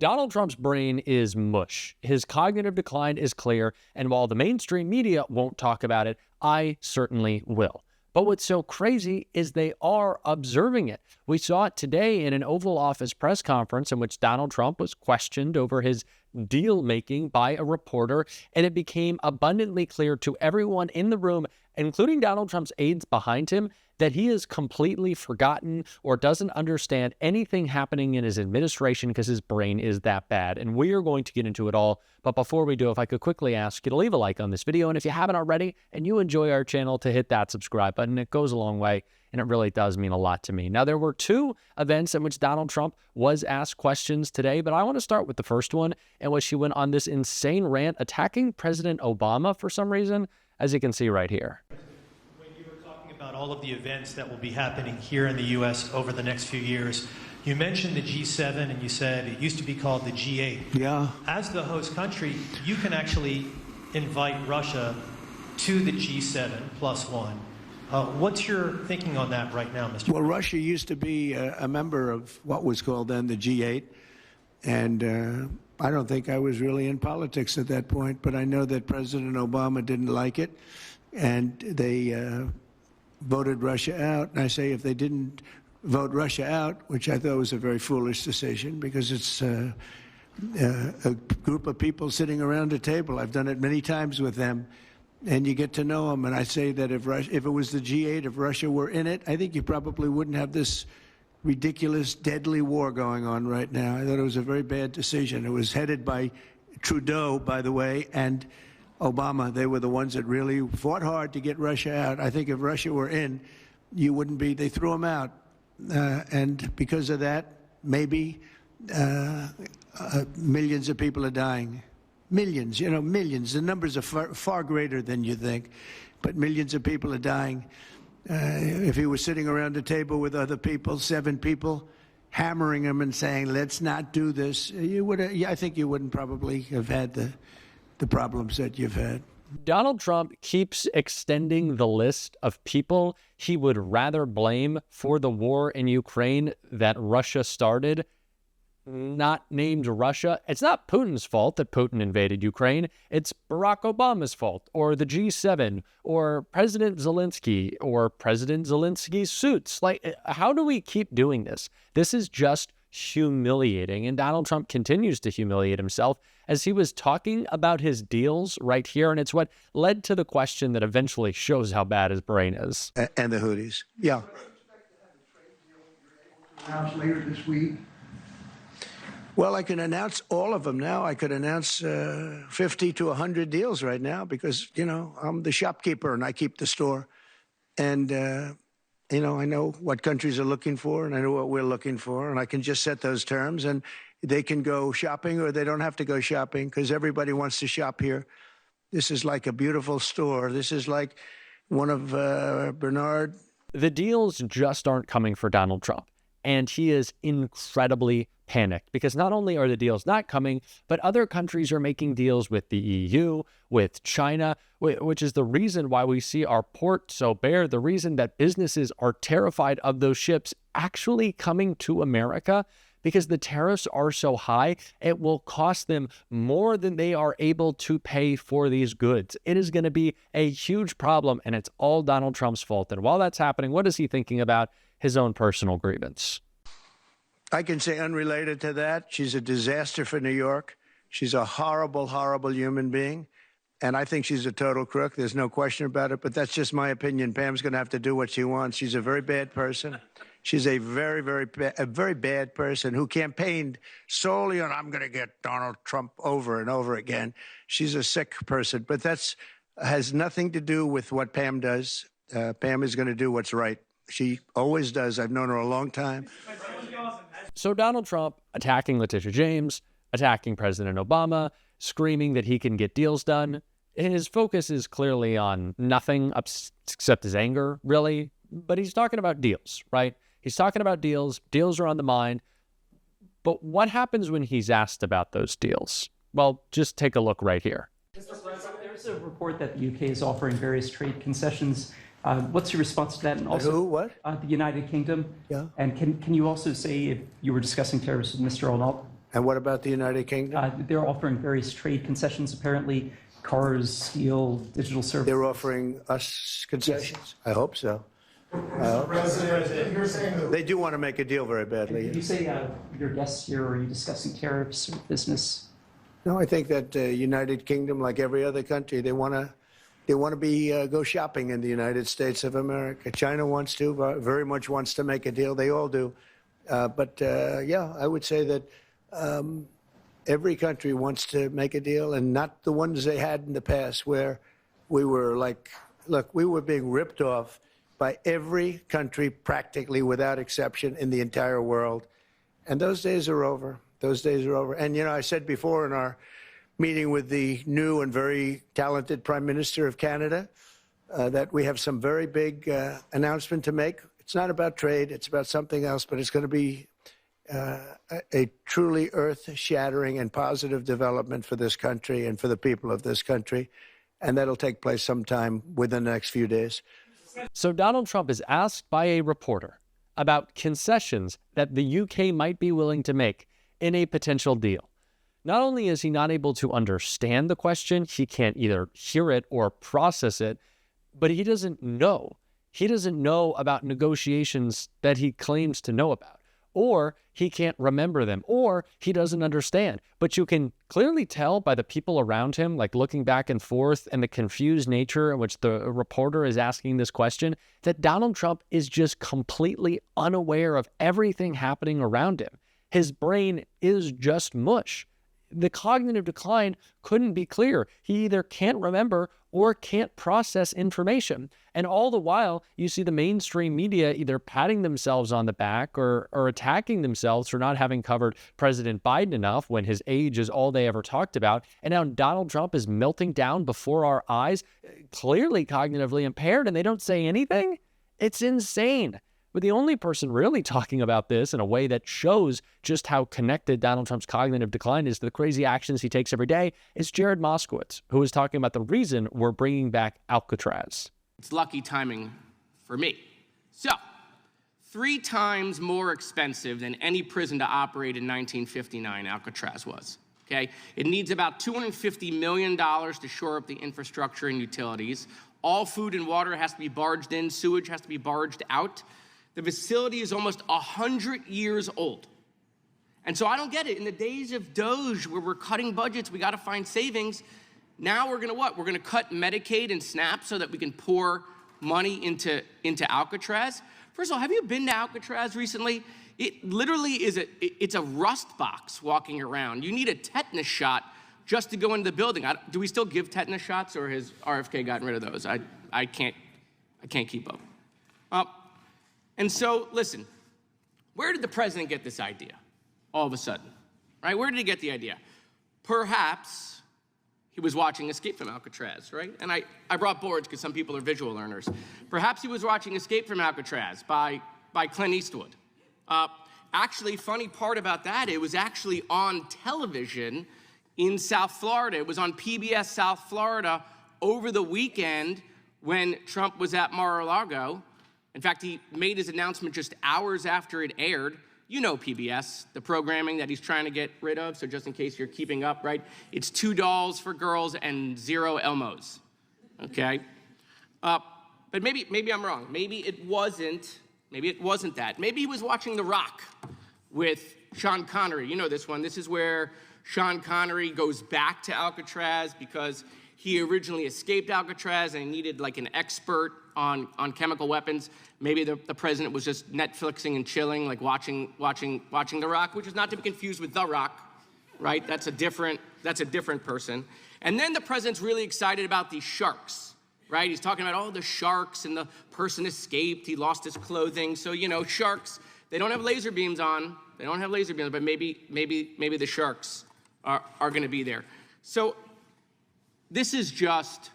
Donald Trump's brain is mush. His cognitive decline is clear, and while the mainstream media won't talk about it, I certainly will. But what's so crazy is they are observing it. We saw it today in an Oval Office press conference in which Donald Trump was questioned over his deal-making by a reporter, and it became abundantly clear to everyone in the room, including Donald Trump's aides behind him, that he has completely forgotten or doesn't understand anything happening in his administration because his brain is that bad. And we are going to get into it all. But before we do, if I could quickly ask you to leave a like on this video. And if you haven't already and you enjoy our channel, to hit that subscribe button. It goes a long way, and it really does mean a lot to me. Now, there were two events in which Donald Trump was asked questions today, but I want to start with the first one, in which he went on this insane rant attacking President Obama for some reason, as you can see right here. About all of the events that will be happening here in the U.S. over the next few years. You mentioned the G7, and you said it used to be called the G8. Yeah. As the host country, you can actually invite Russia to the G7 plus one. What's your thinking on that right now, Mr. Well, Russia used to be a member of what was called then the G8, and I don't think I was really in politics at that point, but I know that President Obama didn't like it, and they voted Russia out. And I say if they didn't vote Russia out, which I thought was a very foolish decision, because it's a group of people sitting around a table. I've done it many times with them, and you get to know them. And I say that if it was the G8, if Russia were in it, I think you probably wouldn't have this ridiculous, deadly war going on right now. I thought it was a very bad decision. It was headed by Trudeau, by the way, and Obama. They were the ones that really fought hard to get Russia out. I think if Russia were in, you wouldn't be. They threw them out. And because of that, maybe millions of people are dying. Millions, millions. The numbers are far greater than you think. But millions of people are dying. If he was sitting around a table with other people, 7 people, hammering him and saying, let's not do this, I think you wouldn't probably have had the problems that you've had. Donald Trump keeps extending the list of people he would rather blame for the war in Ukraine that Russia started, not named Russia. It's not Putin's fault that Putin invaded Ukraine. It's Barack Obama's fault, or the G7, or President Zelensky, or President Zelensky's suits. Like, how do we keep doing this? This is just humiliating, and Donald Trump continues to humiliate himself as he was talking about his deals right here, and it's what led to the question that eventually shows how bad his brain is. And the Houthis. Yeah. Later this week. Well, I can announce all of them now. I could announce 50 to 100 deals right now because, I'm the shopkeeper and I keep the store. And, I know what countries are looking for, and I know what we're looking for, and I can just set those terms, and they can go shopping or they don't have to go shopping because everybody wants to shop here. This is like a beautiful store. This is like one of Bernard. The deals just aren't coming for Donald Trump, and he is incredibly panicked because not only are the deals not coming, but other countries are making deals with the EU, with China, which is the reason why we see our port so bare, the reason that businesses are terrified of those ships actually coming to America, because the tariffs are so high, it will cost them more than they are able to pay for these goods. It is going to be a huge problem, and it's all Donald Trump's fault. And while that's happening, what is he thinking about? His own personal grievance. I can say unrelated to that, she's a disaster for New York. She's a horrible, horrible human being. And I think she's a total crook. There's no question about it. But that's just my opinion. Pam's going to have to do what she wants. She's a very bad person. She's a very, very bad person who campaigned solely on, I'm going to get Donald Trump over and over again. She's a sick person. But that has nothing to do with what Pam does. Pam is going to do what's right. She always does. I've known her a long time. So Donald Trump attacking Letitia James, attacking President Obama, screaming that he can get deals done. His focus is clearly on nothing except his anger, really. But he's talking about deals, right? He's talking about deals. Deals are on the mind. But what happens when he's asked about those deals? Well, just take a look right here. Mr. President, there's a report that the UK is offering various trade concessions. What's your response to that? And also, who? What? The United Kingdom. Yeah. And can you also say if you were discussing tariffs with Mr. And what about the United Kingdom? They're offering various trade concessions, apparently, cars, steel, digital services. They're offering us concessions? I hope so. President, you're saying that They do want to make a deal very Did badly. you say your guests here, are you discussing tariffs or business? No, I think that United Kingdom, like every other country, they want to be go shopping in the United States of America. China wants to, very much wants to make a deal. They all do. But yeah, I would say that every country wants to make a deal, and not the ones they had in the past where we were like, look, we were being ripped off by every country practically without exception in the entire world. And those days are over. Those days are over. And, you know, I said before in our meeting with the new and very talented Prime Minister of Canada that we have some very big announcement to make. It's not about trade. It's about something else, but it's going to be a truly earth-shattering and positive development for this country and for the people of this country. And that'll take place sometime within the next few days. So Donald Trump is asked by a reporter about concessions that the UK might be willing to make in a potential deal. Not only is he not able to understand the question, he can't either hear it or process it, but he doesn't know. He doesn't know about negotiations that he claims to know about, or he can't remember them, or he doesn't understand. But you can clearly tell by the people around him, like looking back and forth, and the confused nature in which the reporter is asking this question, that Donald Trump is just completely unaware of everything happening around him. His brain is just mush. The cognitive decline couldn't be clearer. He either can't remember or can't process information. And all the while, you see the mainstream media either patting themselves on the back or attacking themselves for not having covered President Biden enough when his age is all they ever talked about. And now Donald Trump is melting down before our eyes, clearly cognitively impaired, and they don't say anything? It's insane. But the only person really talking about this in a way that shows just how connected Donald Trump's cognitive decline is to the crazy actions he takes every day is Jared Moskowitz, who is talking about the reason we're bringing back Alcatraz. It's lucky timing for me. So, 3 times more expensive than any prison to operate in 1959, Alcatraz was. Okay? It needs about $250 million to shore up the infrastructure and utilities. All food and water has to be barged in, sewage has to be barged out. The facility is almost 100 years old. And so I don't get it. In the days of DOGE, where we're cutting budgets, we got to find savings. Now we're going to what? We're going to cut Medicaid and SNAP so that we can pour money into Alcatraz. First of all, have you been to Alcatraz recently? It literally is it's a rust box walking around. You need a tetanus shot just to go into the building. Do we still give tetanus shots, or has RFK gotten rid of those? I can't keep up. And so, listen, where did the president get this idea all of a sudden, right? Where did he get the idea? Perhaps he was watching Escape from Alcatraz, right? And I brought boards because some people are visual learners. Perhaps he was watching Escape from Alcatraz by Clint Eastwood. Actually, funny part about that, it was actually on television in South Florida. It was on PBS South Florida over the weekend when Trump was at Mar-a-Lago. In fact, he made his announcement just hours after it aired. You know PBS, the programming that he's trying to get rid of, so just in case you're keeping up, right? It's 2 dolls for girls and 0 Elmos, okay? But maybe I'm wrong. Maybe it wasn't that. Maybe he was watching The Rock with Sean Connery. You know this one. This is where Sean Connery goes back to Alcatraz because he originally escaped Alcatraz and he needed like an expert on chemical weapons. Maybe the president was just Netflixing and chilling, like watching The Rock, which is not to be confused with The Rock, right? That's a different person. And then the president's really excited about these sharks, right? He's talking about all the sharks and the person escaped, he lost his clothing. So, you know, sharks, they don't have laser beams on. They don't have laser beams, but maybe the sharks are gonna be there. So this is just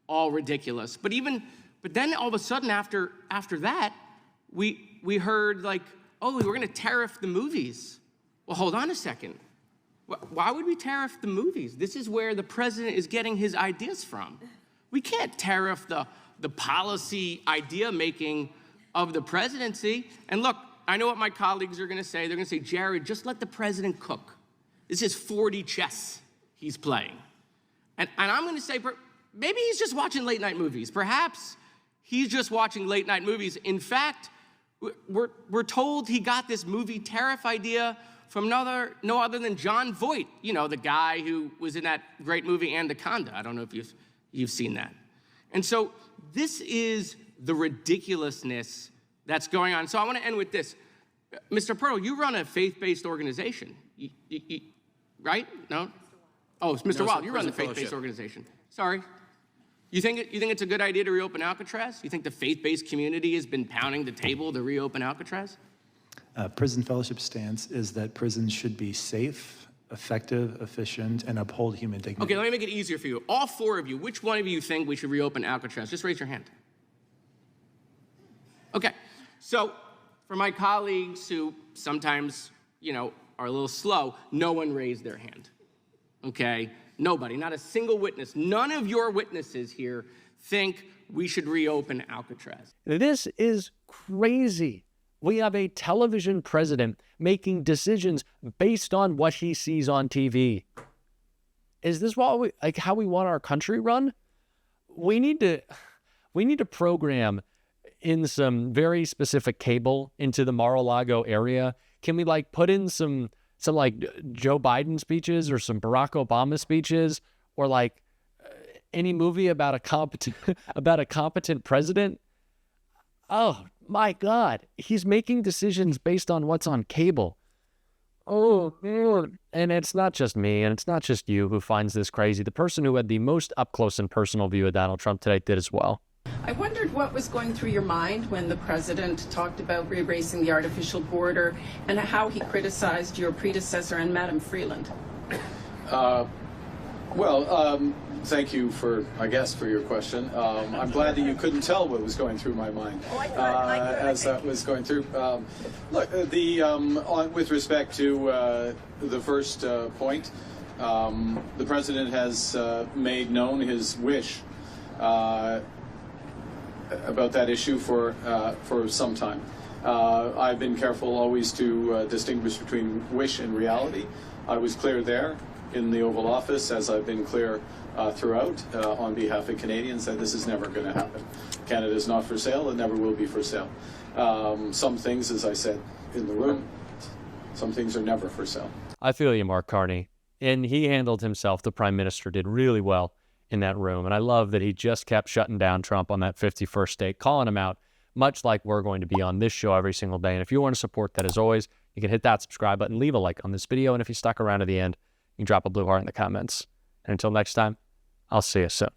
all ridiculous. But then all of a sudden after that, we heard like, oh, we're gonna tariff the movies. Well, hold on a second. Why would we tariff the movies? This is where the president is getting his ideas from. We can't tariff the policy idea making of the presidency. And look, I know what my colleagues are gonna say. They're gonna say, Jared, just let the president cook. This is 4D chess he's playing. And I'm going to say, maybe he's just watching late night movies. Perhaps he's just watching late night movies. In fact, we're told he got this movie tariff idea from no other than John Voight, you know, the guy who was in that great movie Anaconda. I don't know if you've seen that. And so this is the ridiculousness that's going on. So I want to end with this. Mr. Pearl, you run a faith-based organization, right? No? Oh, it's Mr. Wild, you run the faith-based organization. Sorry. You think it's a good idea to reopen Alcatraz? You think the faith-based community has been pounding the table to reopen Alcatraz? Prison Fellowship's stance is that prisons should be safe, effective, efficient, and uphold human dignity. Okay, let me make it easier for you. All four of you, which one of you think we should reopen Alcatraz? Just raise your hand. Okay, so for my colleagues who sometimes, you know, are a little slow, no one raised their hand. Okay, nobody, not a single witness. None of your witnesses here think we should reopen Alcatraz. This is crazy. We have a television president making decisions based on what he sees on TV. Is this what how we want our country run? We need to program in some very specific cable into the Mar-a-Lago area. Can we put in some like Joe Biden speeches or some Barack Obama speeches or any movie about a competent president? Oh my God, he's making decisions based on what's on cable. Oh, man. And it's not just me, and it's not just you who finds this crazy. The person who had the most up-close and personal view of Donald Trump today did as well. I wondered what was going through your mind when the president talked about erasing the artificial border and how he criticized your predecessor and Madam Freeland. Thank you for your question. I'm glad that you couldn't tell what was going through my mind as that was going through. With respect to the first point, the president has made known his wish about that issue for some time. I've been careful always to distinguish between wish and reality. I was clear there in the Oval Office, as I've been clear throughout on behalf of Canadians, that this is never going to happen. Canada is not for sale and never will be for sale. Some things, as I said in the room, some things are never for sale. I feel you, Mark Carney. And he handled himself, the prime minister did really well in that room. And I love that he just kept shutting down Trump on that 51st state, calling him out, much like we're going to be on this show every single day. And if you want to support that, as always, you can hit that subscribe button, leave a like on this video. And if you stuck around to the end, you can drop a blue heart in the comments. And until next time, I'll see you soon.